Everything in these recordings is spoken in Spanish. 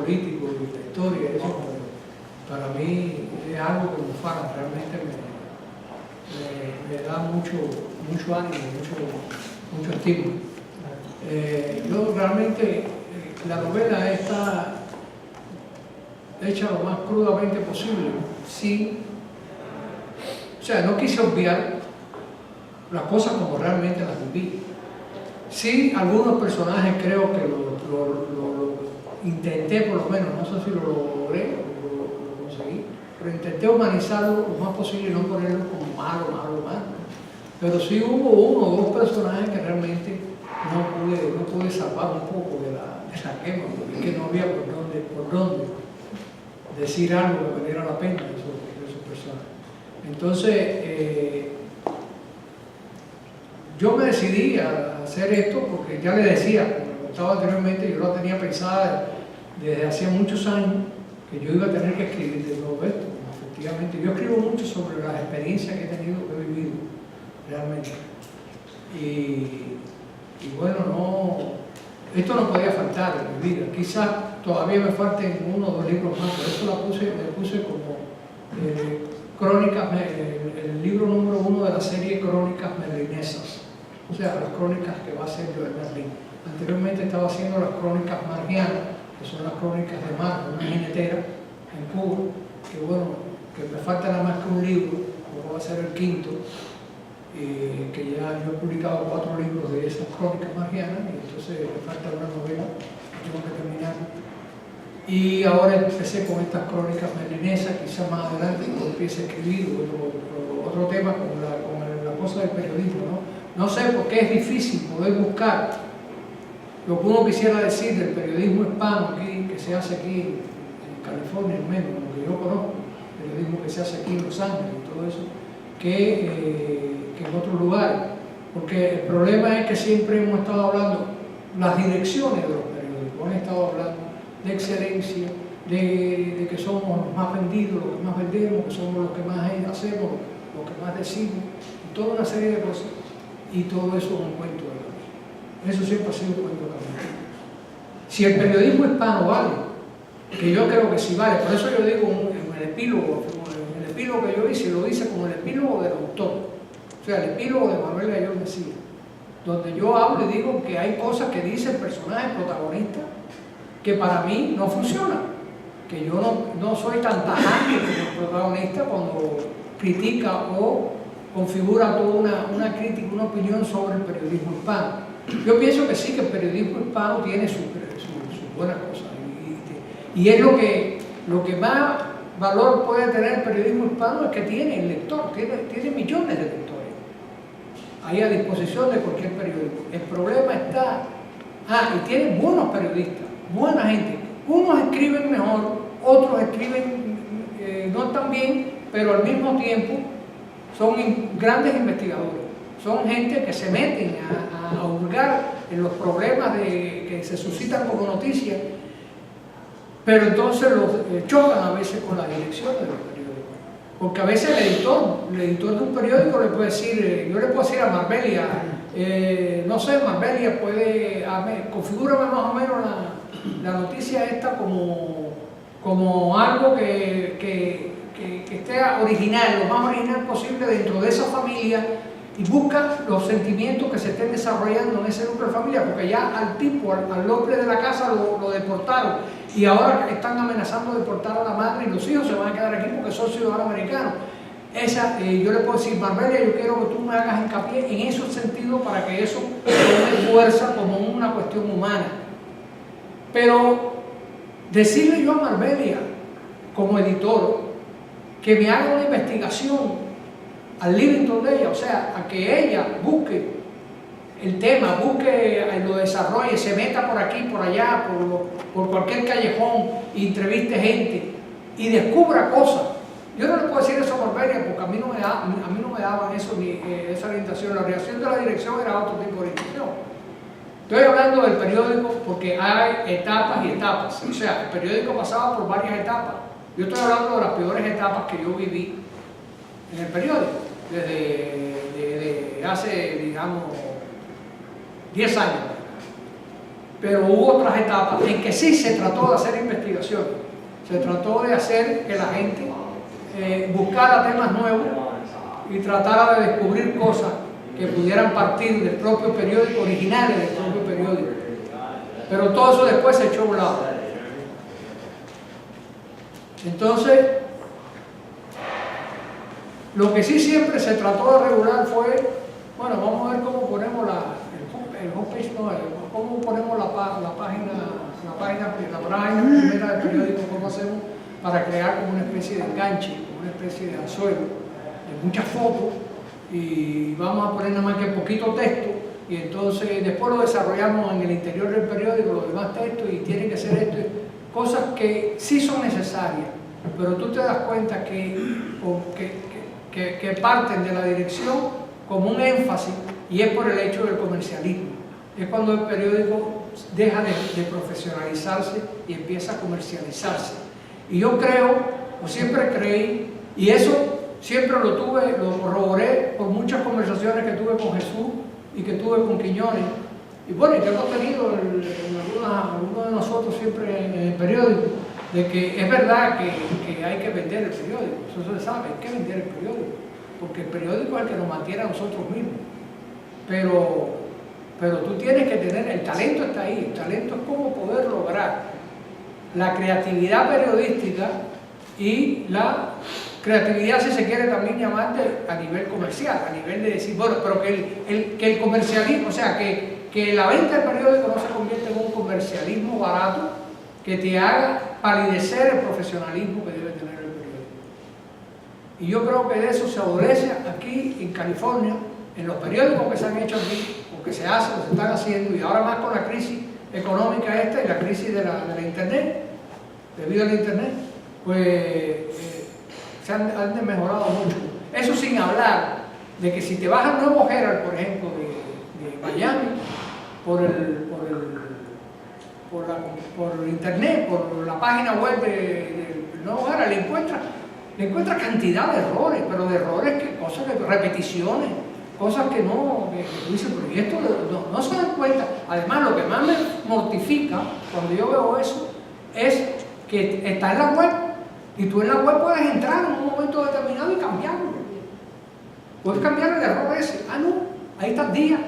político y la historia, eso para mí es algo que me ufana, realmente me da mucho ánimo, mucho estímulo. Yo realmente, la novela está hecha lo más crudamente posible, sí. O sea, no quise obviar las cosas como realmente las viví. Sí, algunos personajes creo que lo intenté, por lo menos, no sé si lo logré o lo conseguí, pero intenté humanizarlo lo más posible y no ponerlo como malo. Pero sí hubo uno o dos personajes que realmente no pude salvar un poco de la quema, porque es que no había por dónde decir algo que valiera la pena de esos personajes. Entonces, yo me decidí a hacer esto porque ya le decía, como estaba anteriormente, yo lo tenía pensada desde hacía muchos años, que yo iba a tener que escribir de todo esto. Efectivamente, yo escribo mucho sobre las experiencias que he tenido, que he vivido realmente. Y bueno, esto no podía faltar en mi vida. Quizás todavía me falten uno o dos libros más, por eso le puse como crónicas, el libro número 1 de la serie Crónicas Merlinesas. O sea, las crónicas que va a hacer Joel Merlin. Anteriormente estaba haciendo las crónicas margianas, que son las crónicas de Mar, una jinetera en Cuba, que bueno, que me falta nada más que un libro, que va a ser el quinto, que ya yo he publicado 4 libros de esas crónicas margianas, y entonces me falta una novela que tengo que terminar. Y ahora empecé con estas crónicas merlinesas, quizás más adelante cuando empiece a escribir otro tema con la cosa del periodismo, ¿no? No sé por qué es difícil poder buscar lo que uno quisiera decir del periodismo hispano aquí, que se hace aquí en California, al menos, lo que yo conozco, el periodismo que se hace aquí en Los Ángeles y todo eso, que en otros lugares. Porque el problema es que siempre hemos estado hablando, las direcciones de los periódicos han estado hablando de excelencia, de que somos los más vendidos, los que más vendemos, que somos los que más hacemos, los que más decimos, y toda una serie de cosas. Y todo eso es un cuento de Dios. Eso siempre ha sido un cuento de Dios. Si el periodismo hispano vale, que yo creo que sí vale, por eso yo digo en el epílogo que yo hice, lo hice como el epílogo del autor, o sea, el epílogo de Manuel Gayol Mesías, donde yo hablo y digo que hay cosas que dice el personaje protagonista que para mí no funcionan, que yo no soy tan tajante como el protagonista cuando critica o configura toda una crítica, una opinión sobre el periodismo hispano. Yo pienso que sí, que el periodismo hispano tiene sus buenas cosas, y es lo que más valor puede tener el periodismo hispano, es que tiene el lector, tiene millones de lectores ahí a disposición de cualquier periódico. El problema está, y tiene buenos periodistas, buena gente. Unos escriben mejor, otros escriben no tan bien, pero al mismo tiempo son grandes investigadores. Son gente que se meten a hurgar en los problemas que se suscitan como noticias, pero entonces los chocan a veces con la dirección de los periódicos. Porque a veces el editor de un periódico le puede decir, yo le puedo decir a Marbelia, no sé, Marbelia puede, configúrame más o menos la noticia esta como algo que esté original, lo más original posible dentro de esa familia, y busca los sentimientos que se estén desarrollando en ese núcleo de familia, porque ya al tipo, al hombre de la casa lo deportaron, y ahora están amenazando de deportar a la madre, y los hijos se van a quedar aquí porque son ciudadanos americanos. Yo le puedo decir, Marbelia, yo quiero que tú me hagas hincapié en esos sentidos para que eso tome fuerza como una cuestión humana. Pero decirle yo a Marbelia, como editor, que me haga una investigación al Livington de ella, o sea, a que ella busque el tema, lo desarrolle, se meta por aquí, por allá, por cualquier callejón, entreviste gente y descubra cosas. Yo no le puedo decir eso a Marbelia porque a mí no me daban eso, esa orientación. La orientación de la dirección era otro tipo de orientación. Estoy hablando del periódico porque hay etapas y etapas. O sea, el periódico pasaba por varias etapas. Yo estoy hablando de las peores etapas que yo viví en el periódico, desde hace, digamos, 10 años. pero hubo otras etapas en que sí se trató de hacer investigación, se trató de hacer que la gente buscara temas nuevos y tratara de descubrir cosas que pudieran partir del propio periódico, originales del propio periódico. Pero todo eso después se echó a un lado. Entonces, lo que sí siempre se trató de regular fue, bueno, vamos a ver cómo ponemos el homepage, no, cómo ponemos la página primera del periódico, cómo hacemos para crear como una especie de enganche, como una especie de anzuelo, de muchas fotos, y vamos a poner nada más que poquito texto, y entonces después lo desarrollamos en el interior del periódico, los demás textos, y tiene que ser esto, cosas que sí son necesarias, pero tú te das cuenta que parten de la dirección como un énfasis, y es por el hecho del comercialismo. Es cuando el periódico deja de profesionalizarse y empieza a comercializarse. Y yo creo, o siempre creí, y eso siempre lo corroboré por muchas conversaciones que tuve con Jesús y que tuve con Quiñones, y bueno, y que hemos tenido algunos de nosotros siempre en el periódico, de que es verdad que hay que vender el periódico, eso se sabe, hay que vender el periódico, porque el periódico es el que nos mantiene a nosotros mismos. Pero tú tienes que tener, el talento está ahí, el talento es cómo poder lograr la creatividad periodística y la creatividad, si se quiere también llamar, a nivel comercial, a nivel de decir, bueno, pero que el comercialismo, o sea, que la venta del periódico no se convierta en un comercialismo barato que te haga palidecer el profesionalismo que debe tener el periódico. Y yo creo que de eso se adolece aquí en California, en los periódicos que se han hecho aquí, o que se hacen, o se están haciendo, y ahora más con la crisis económica esta y la crisis de la Internet, debido al Internet, pues se han mejorado mucho. Eso sin hablar de que si te vas al Nuevo Herald, por ejemplo, de Miami, por Internet, por la página web del Nuevo Herald, le encuentras cantidad de errores, pero de errores, cosas de repeticiones, cosas que no, que tú dices, pero y esto no se dan cuenta. Además, lo que más me mortifica cuando yo veo eso es que está en la web, y tú en la web puedes entrar en un momento determinado y cambiarlo. Puedes cambiar el error ese. Ah, no, ahí están días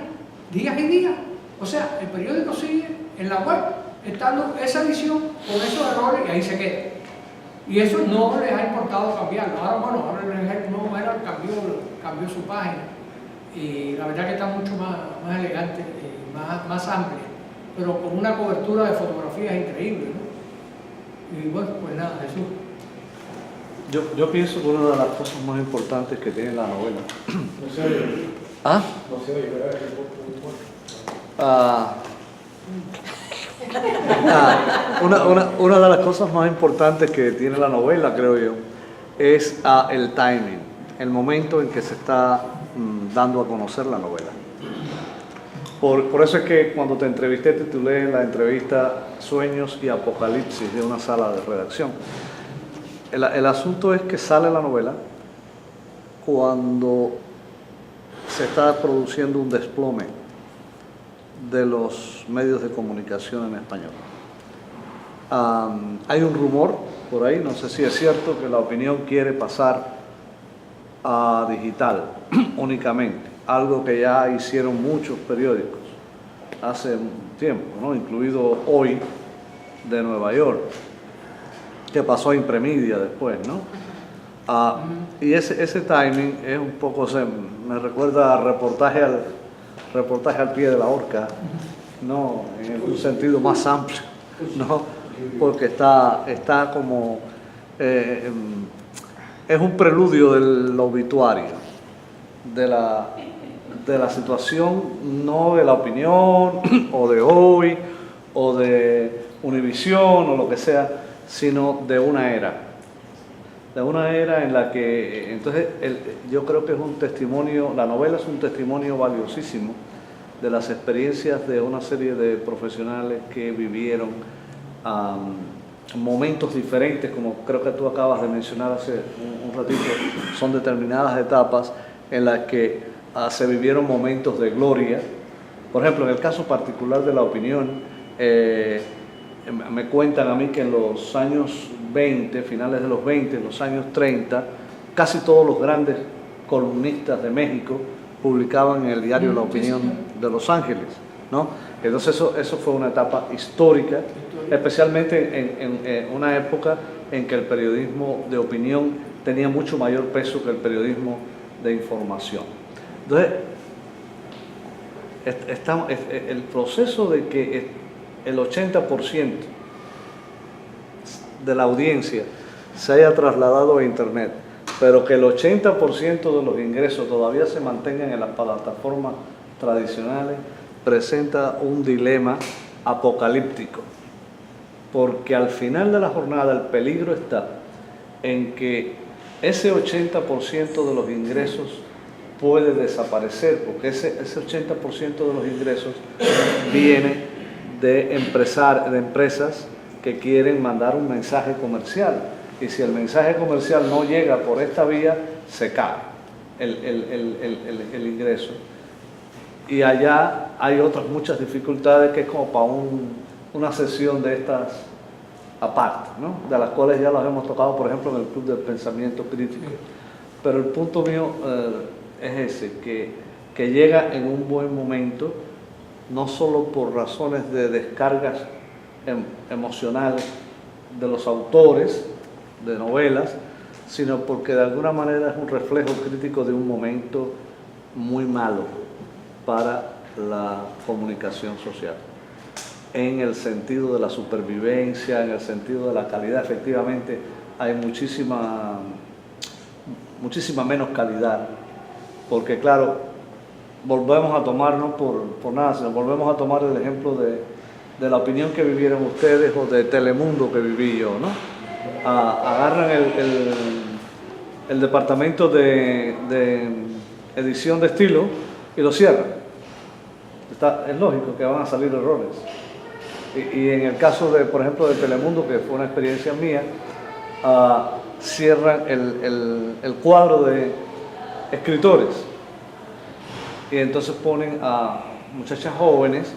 y días. O sea, el periódico sigue en la web, estando esa edición con esos errores, y ahí se queda. Y eso no les ha importado cambiarlo. Ahora el Nuevo Herald cambió su página. Y la verdad que está mucho más elegante, más amplia, pero con una cobertura de fotografías increíble, ¿no? Y bueno, pues nada, Jesús. Yo pienso que una de las cosas más importantes que tiene la novela. No se oye. ¿Ah? No se oye, ¿verdad? Una de las cosas más importantes que tiene la novela, creo yo, es el timing, el momento en que se está dando a conocer la novela. Por eso es que cuando te entrevisté titulé la entrevista Sueños y Apocalipsis de una sala de redacción. El asunto es que sale la novela cuando se está produciendo un desplome de los medios de comunicación en español. Hay un rumor por ahí, no sé si es cierto, que La Opinión quiere pasar a digital únicamente, algo que ya hicieron muchos periódicos hace un tiempo, ¿no? Incluido Hoy de Nueva York, que pasó a Impremedia después, ¿no? Y ese timing es un poco, me recuerda a reportaje al pie de la horca, ¿no? En un sentido más amplio, ¿no? Porque está como es un preludio del obituario, de la situación, no de La Opinión o de Hoy o de Univisión o lo que sea, sino de una era en la que, entonces, yo creo que es un testimonio, la novela es un testimonio valiosísimo de las experiencias de una serie de profesionales que vivieron momentos diferentes, como creo que tú acabas de mencionar hace un ratito, son determinadas etapas en las que se vivieron momentos de gloria. Por ejemplo, en el caso particular de La Opinión, Me cuentan a mí que en los años 20, finales de los 20, en los años 30, casi todos los grandes columnistas de México publicaban en el diario La Opinión de Los Ángeles, ¿no? Entonces eso fue una etapa histórica, especialmente en una época en que el periodismo de opinión tenía mucho mayor peso que el periodismo de información. Entonces, el proceso de que el 80% de la audiencia se haya trasladado a Internet, pero que el 80% de los ingresos todavía se mantengan en las plataformas tradicionales, presenta un dilema apocalíptico, porque al final de la jornada el peligro está en que ese 80% de los ingresos puede desaparecer, porque ese 80% de los ingresos viene de empresas que quieren mandar un mensaje comercial, y si el mensaje comercial no llega por esta vía, se cae el ingreso. Y allá hay otras muchas dificultades que es como para una sesión de estas aparte, ¿no? De las cuales ya las hemos tocado, por ejemplo, en el Club del Pensamiento Crítico. Pero el punto mío es ese, que llega en un buen momento, no solo por razones de descargas emocionales de los autores de novelas, sino porque de alguna manera es un reflejo crítico de un momento muy malo para la comunicación social, en el sentido de la supervivencia, en el sentido de la calidad. Efectivamente hay muchísima menos calidad, porque claro, volvemos a tomar, no por nada, sino volvemos a tomar el ejemplo de la opinión que vivieron ustedes o de Telemundo que viví yo, ¿no? Agarran el departamento de edición de estilo y lo cierran. Es lógico que van a salir errores. Y en el caso de, por ejemplo, de Telemundo, que fue una experiencia mía, cierran el cuadro de escritores y entonces ponen a muchachas jóvenes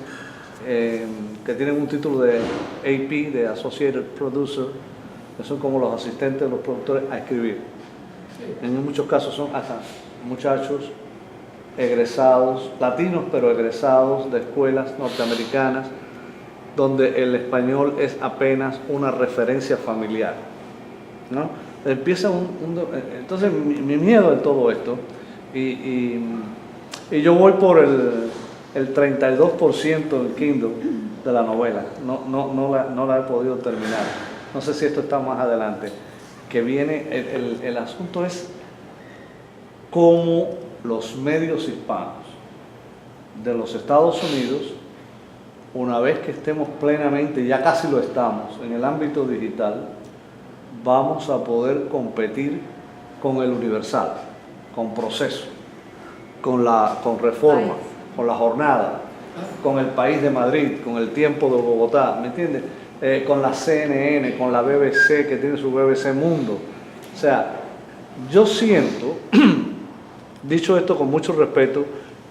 que tienen un título de AP, de Associated Producer, que son como los asistentes de los productores, a escribir. En muchos casos son hasta muchachos egresados, latinos, pero egresados de escuelas norteamericanas, donde el español es apenas una referencia familiar, ¿no? Empieza entonces mi miedo en todo esto, y yo voy por el 32% del Kindle de la novela, no la he podido terminar, no sé si esto está más adelante, que viene, el asunto es cómo los medios hispanos de los Estados Unidos, una vez que estemos plenamente, ya casi lo estamos, en el ámbito digital, vamos a poder competir con el Universal, con Proceso, con Reforma, con La Jornada, con El País de Madrid, con El Tiempo de Bogotá, ¿me entiendes? Con la CNN, con la BBC, que tiene su BBC Mundo. O sea, yo siento, dicho esto con mucho respeto,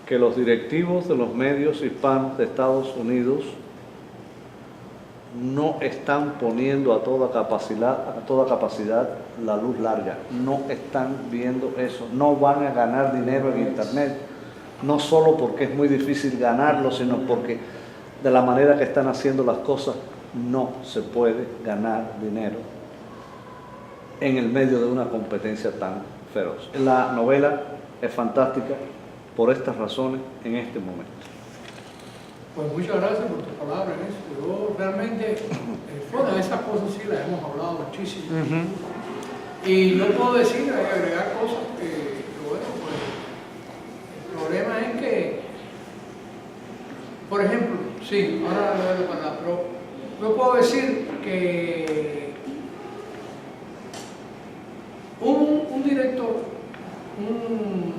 que los directivos de los medios hispanos de Estados Unidos no están poniendo a toda capacidad la luz larga, no están viendo eso, no van a ganar dinero en Internet, no solo porque es muy difícil ganarlo, sino porque de la manera que están haciendo las cosas no se puede ganar dinero en el medio de una competencia tan feroz. La novela es fantástica por estas razones en este momento. Pues muchas gracias por tus palabras en eso. Yo realmente, bueno, esas cosas sí las hemos hablado muchísimo. Y no puedo decir, agregar cosas que, bueno, pues el problema es que, por ejemplo, sí, ahora lo voy a parar, pero yo puedo decir que hubo un director, un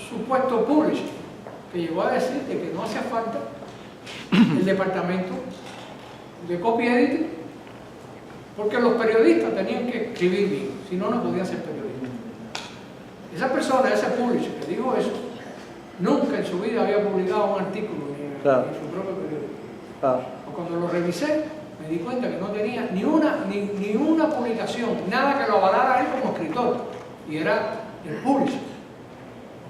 supuesto publisher, que llegó a decir de que no hacía falta el departamento de copy editing, porque los periodistas tenían que escribir bien, si no, no podían ser periodistas. Esa persona, ese publisher que dijo eso, nunca en su vida había publicado un artículo ni en su propio periódico. Cuando lo revisé, me di cuenta que no tenía ni una publicación, nada que lo avalara a él como escritor, y era el Pulitzer.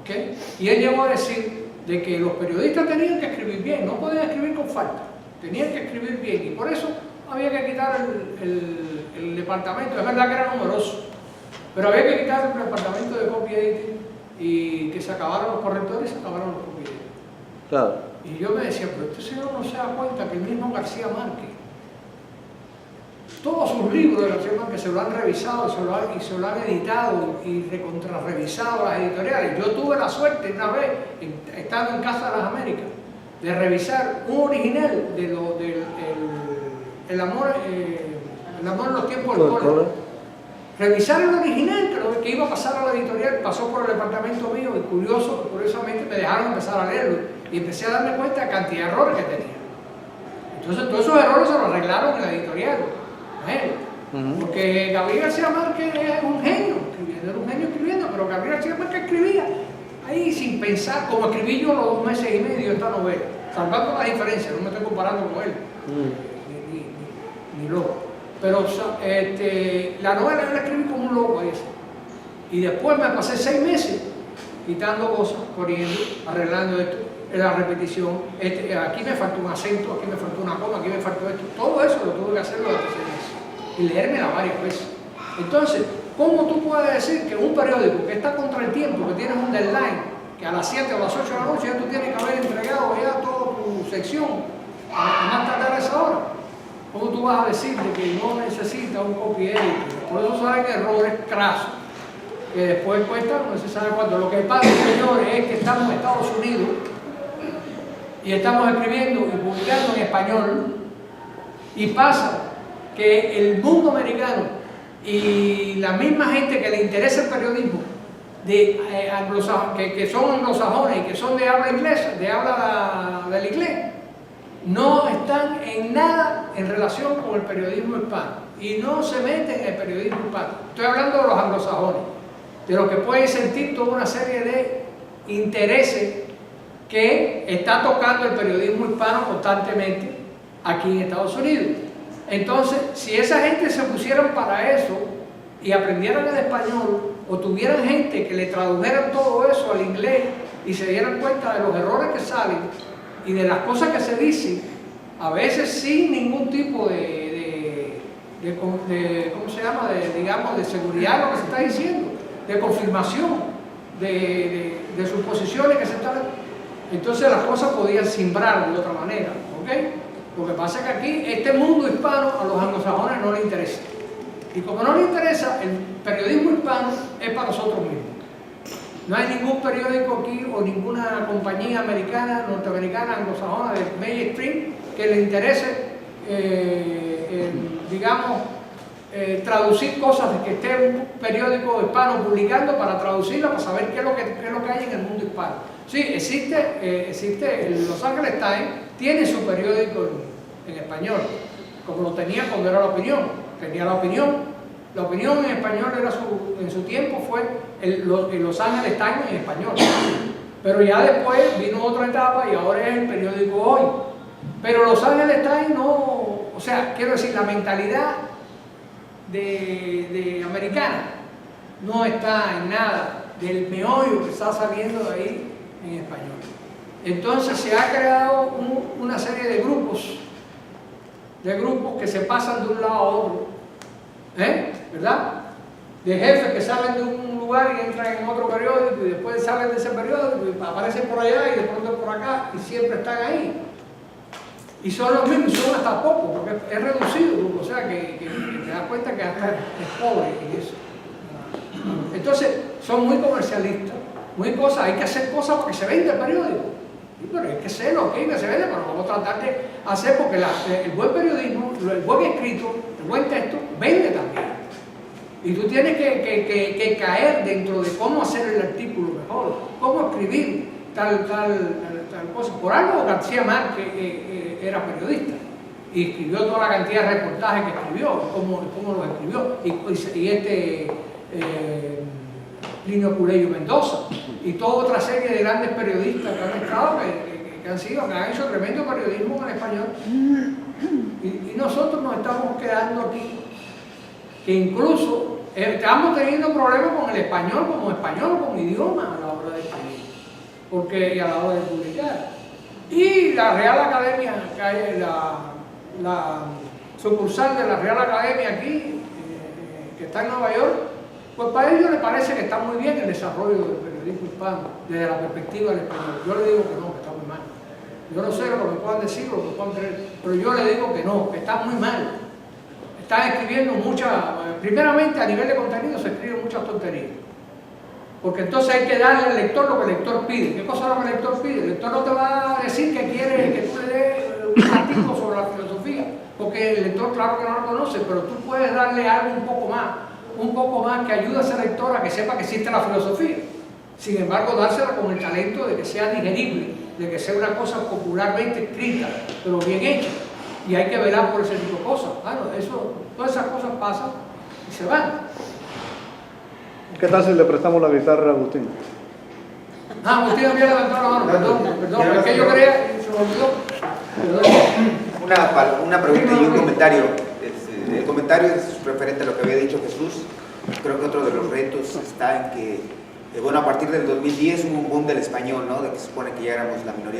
¿Okay? Y él llegó a decir de que los periodistas tenían que escribir bien, no podían escribir con falta, tenían que escribir bien, y por eso había que quitar el departamento. Es verdad que era numeroso, pero había que quitar el departamento de copy editing y que se acabaron los correctores y se acabaron los copy editing. Claro. Y yo me decía, pero este señor no se da cuenta que el mismo García Márquez, todos sus libros de García Márquez se lo han revisado y se lo han editado y recontrarrevisado las editoriales. Yo tuve la suerte una vez, estando en Casa de las Américas, de revisar un original de el amor en los tiempos del cólera. Revisar el original, que iba a pasar a la editorial, pasó por el departamento mío y curiosamente me dejaron empezar a leerlo y empecé a darme cuenta de la cantidad de errores que tenía. Entonces todos esos errores se los arreglaron en la editorial. Porque Gabriel García Márquez es un genio escribiendo, era un genio escribiendo, pero Gabriel García Márquez escribía ahí sin pensar, como escribí yo los 2 meses y medio de esta novela, salvando las diferencias, no me estoy comparando con él, ni loco. Pero la novela yo la escribí como un loco ahí. Y después me pasé 6 meses quitando cosas, corriendo, arreglando esto, la repetición, aquí me faltó un acento, aquí me faltó una coma, aquí me faltó esto. Todo eso lo tuve que hacer durante 6 meses y leérmela varias veces. Entonces, ¿cómo tú puedes decir que un periódico que está contra el tiempo, que tienes un deadline, que a las 7 o las 8 de la noche ya tú tienes que haber entregado ya toda tu sección, a más tardar a esa hora? ¿Cómo tú vas a decir de que no necesita un copy editor? Por eso salen errores crasos, que después cuestan no se sabe cuánto. Lo que pasa, señores, es que estamos en Estados Unidos y estamos escribiendo y publicando en español, y pasa que el mundo americano y la misma gente que le interesa el periodismo, que son anglosajones y que son de habla inglesa, de habla del inglés, no están en nada en relación con el periodismo hispano y no se meten en el periodismo hispano. Estoy hablando de los anglosajones, de los que pueden sentir toda una serie de intereses que está tocando el periodismo hispano constantemente aquí en Estados Unidos. Entonces, si esa gente se pusieran para eso y aprendieran el español, o tuvieran gente que le tradujeran todo eso al inglés y se dieran cuenta de los errores que salen y de las cosas que se dicen, a veces sin ningún tipo ¿cómo se llama? Digamos, de seguridad lo que se está diciendo, de confirmación de sus posiciones que se están... Entonces las cosas podían simbrar de otra manera, ¿ok? Lo que pasa es que aquí, este mundo hispano, a los anglosajones no les interesa. Y como no les interesa, el periodismo hispano es para nosotros mismos. No hay ningún periódico aquí o ninguna compañía americana, norteamericana, anglosajona de mainstream que le interese, digamos, traducir cosas de que esté un periódico hispano publicando para traducirla, para saber qué es lo que hay en el mundo hispano. Sí, existe el Los Angeles Times, tiene su periódico en español, como lo tenía cuando era La Opinión. Tenía La Opinión. La Opinión en español en su tiempo fue el Los Angeles Times en español. Pero ya después vino otra etapa y ahora es el periódico Hoy. Pero Los Angeles Times no, o sea, quiero decir, la mentalidad de americana no está en nada del meollo que está saliendo de ahí en español. Entonces se ha creado una serie de grupos que se pasan de un lado a otro, ¿verdad? De jefes que salen de un lugar y entran en otro periódico y después salen de ese periódico y aparecen por allá y de pronto por acá y siempre están ahí. Y son los mismos, son hasta pocos, porque es reducido, o sea que te das cuenta que hasta es pobre en eso. Entonces, son muy comercialistas, muy cosas, hay que hacer cosas porque se vende el periódico. Sí, pero hay que hacerlo, que se vende, pero vamos a tratar de hacer porque el buen periodismo, el buen escrito, el buen texto, vende también. Y tú tienes que caer dentro de cómo hacer el artículo mejor, cómo escribir tal cosa. Por algo García Márquez era periodista y escribió toda la cantidad de reportajes que escribió, cómo los escribió, y Plinio Culeyo Mendoza y toda otra serie de grandes periodistas que han estado, que han hecho tremendo periodismo en español. Y nosotros nos estamos quedando aquí, que incluso estamos teniendo problemas con el español como idioma a la hora de escribir, y a la hora de publicar. Y la Real Academia, la sucursal de la Real Academia aquí, que está en Nueva York, pues para ellos les parece que está muy bien el desarrollo del periodismo hispano desde la perspectiva del español. Yo le digo que no, que está muy mal. Yo no sé lo que puedan decir, lo que puedan creer, pero yo le digo que no, que está muy mal. Están escribiendo primeramente a nivel de contenido se escriben muchas tonterías. Porque entonces hay que darle al lector lo que el lector pide. ¿Qué cosa es lo que el lector pide? El lector no te va a decir que quiere que tú le des un artículo sobre la filosofía, porque el lector claro que no lo conoce, pero tú puedes darle algo un poco más que ayude a ese lector a que sepa que existe la filosofía. Sin embargo, dársela con el talento de que sea digerible, de que sea una cosa popularmente escrita, pero bien hecha. Y hay que velar por ese tipo de cosas. Claro, todas esas cosas pasan y se van. ¿Qué tal si le prestamos la guitarra a Agustín? Agustín había levantado la mano, perdón, es que yo creía que se me olvidó. Una pregunta y un comentario. El comentario es referente a lo que había dicho Jesús. Creo que otro de los retos está en que, bueno, a partir del 2010 hubo un boom del español, ¿no? De que se supone que ya éramos la minoría más